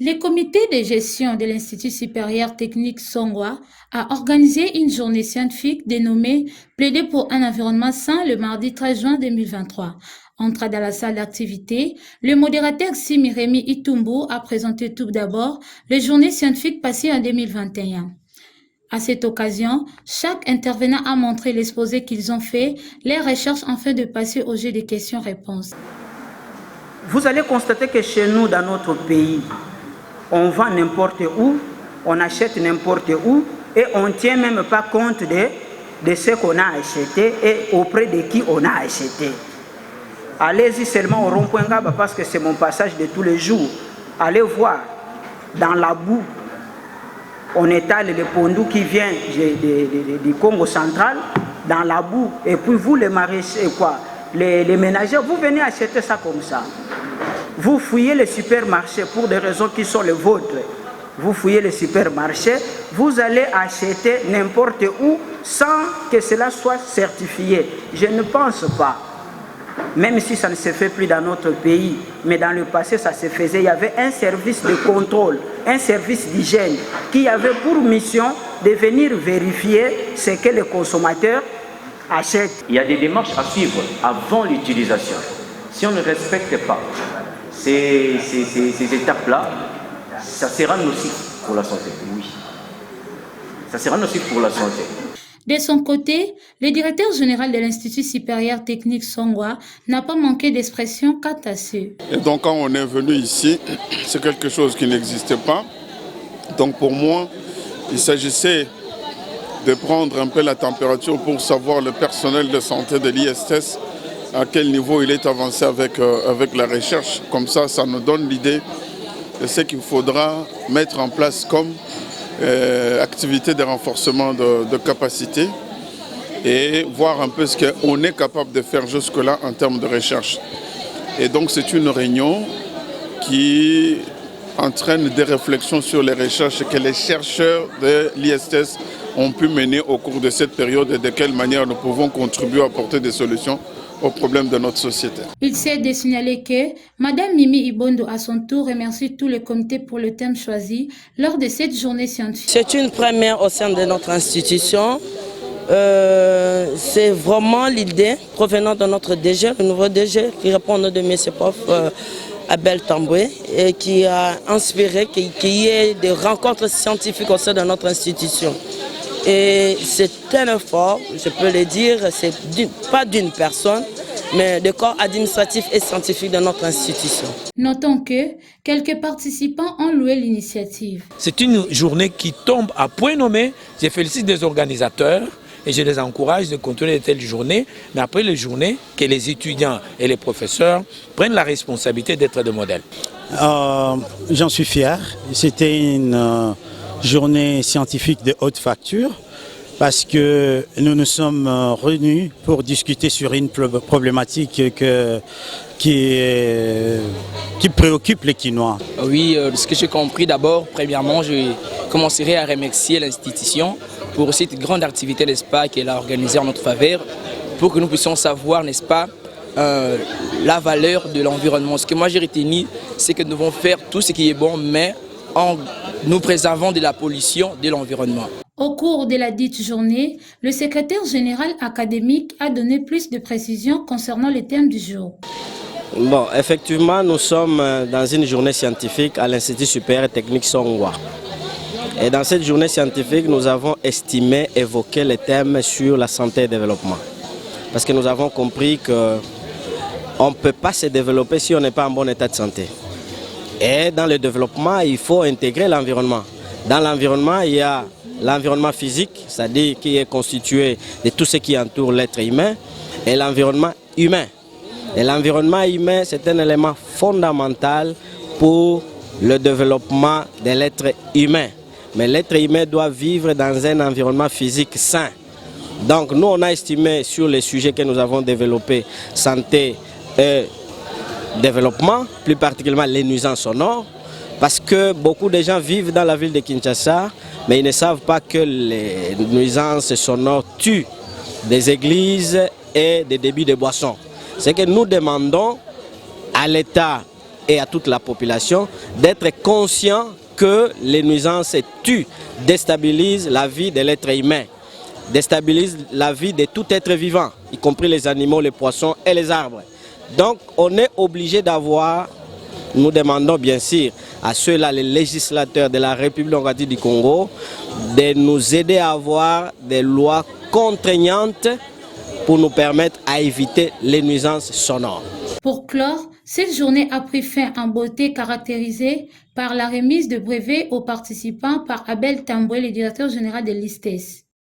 Le comité de gestion de l'Institut supérieur technique Songwa a organisé une journée scientifique dénommée Plaider pour un environnement sain le mardi 13 juin 2023. Entré dans la salle d'activité, le modérateur Simi Rémi Itumbu a présenté tout d'abord les journées scientifiques passées en 2021. À cette occasion, chaque intervenant a montré l'exposé qu'ils ont fait, les recherches afin de passer au jeu des questions-réponses. Vous allez constater que chez nous, dans notre pays, on vend n'importe où, on achète n'importe où et on ne tient même pas compte de ce qu'on a acheté et auprès de qui on a acheté. Allez-y seulement au rond-point Gaba parce que c'est mon passage de tous les jours. Allez voir, dans la boue, on étale le pondou qui vient du Congo central, dans la boue, et puis vous les maraîchers, les ménagers, vous venez acheter ça comme ça. Vous fouillez les supermarchés pour des raisons qui sont les vôtres. Vous fouillez les supermarchés, vous allez acheter n'importe où sans que cela soit certifié. Je ne pense pas. Même si ça ne se fait plus dans notre pays, mais dans le passé ça se faisait, il y avait un service de contrôle, un service d'hygiène qui avait pour mission de venir vérifier ce que les consommateurs achètent. Il y a des démarches à suivre avant l'utilisation. Si on ne respecte pas ces étapes-là, ça sera nocif pour la santé. Oui, ça sera nocif pour la santé. De son côté, le directeur général de l'Institut supérieur technique Songwa n'a pas manqué d'expression quant à ce. Et donc quand on est venu ici, c'est quelque chose qui n'existait pas. Donc pour moi, il s'agissait de prendre un peu la température pour savoir le personnel de santé de l'ISTS, à quel niveau il est avancé avec la recherche. Comme ça, ça nous donne l'idée de ce qu'il faudra mettre en place comme activité de renforcement de capacité et voir un peu ce qu'on est capable de faire jusque-là en termes de recherche. Et donc c'est une réunion qui entraîne des réflexions sur les recherches que les chercheurs de l'ISTS ont pu mener au cours de cette période et de quelle manière nous pouvons contribuer à apporter des solutions aux problèmes de notre société. Il s'est de signaler que Mme Mimi Ibondo, à son tour, remercie tous les comités pour le thème choisi lors de cette journée scientifique. C'est une première au sein de notre institution. C'est vraiment l'idée provenant de notre DG, le nouveau DG, qui répond au nom de M. Prof. Abel Tamboué, et qui a inspiré qu'il y ait des rencontres scientifiques au sein de notre institution. Et c'est un effort, je peux le dire, c'est pas d'une personne, mais de corps administratifs et scientifiques de notre institution. Notons que quelques participants ont loué l'initiative. C'est une journée qui tombe à point nommé. Je félicite les organisateurs et je les encourage de continuer de telles journées, mais après les journées, que les étudiants et les professeurs prennent la responsabilité d'être des modèles. J'en suis fier. C'était une journée scientifique de haute facture parce que nous nous sommes réunis pour discuter sur une problématique qui préoccupe les Quinois. Oui, ce que j'ai compris d'abord, premièrement, je commencerai à remercier l'institution pour cette grande activité, n'est-ce pas, qu'elle a organisée en notre faveur, pour que nous puissions savoir, n'est-ce pas, la valeur de l'environnement. Ce que moi j'ai retenu, c'est que nous devons faire tout ce qui est bon, mais en nous préservant de la pollution de l'environnement. Au cours de la dite journée, le secrétaire général académique a donné plus de précisions concernant le thème du jour. Bon, effectivement, nous sommes dans une journée scientifique à l'Institut supérieur technique Songwa. Et dans cette journée scientifique, nous avons estimé évoquer le thème sur la santé et le développement. Parce que nous avons compris qu'on ne peut pas se développer si on n'est pas en bon état de santé. Et dans le développement, il faut intégrer l'environnement. Dans l'environnement, il y a l'environnement physique, c'est-à-dire qui est constitué de tout ce qui entoure l'être humain, et l'environnement humain. Et l'environnement humain, c'est un élément fondamental pour le développement de l'être humain. Mais l'être humain doit vivre dans un environnement physique sain. Donc nous, on a estimé sur les sujets que nous avons développés, santé et développement, plus particulièrement les nuisances sonores, parce que beaucoup de gens vivent dans la ville de Kinshasa, mais ils ne savent pas que les nuisances sonores tuent des églises et des débits de boissons. C'est que nous demandons à l'État et à toute la population d'être conscient que les nuisances tuent, déstabilisent la vie de l'être humain, déstabilisent la vie de tout être vivant, y compris les animaux, les poissons et les arbres. Donc on est obligé d'avoir, nous demandons bien sûr à ceux-là, les législateurs de la République démocratique du Congo, de nous aider à avoir des lois contraignantes pour nous permettre à éviter les nuisances sonores. Pour clore, cette journée a pris fin en beauté caractérisée par la remise de brevets aux participants par Abel Tamboué, le directeur général de l'ISTES.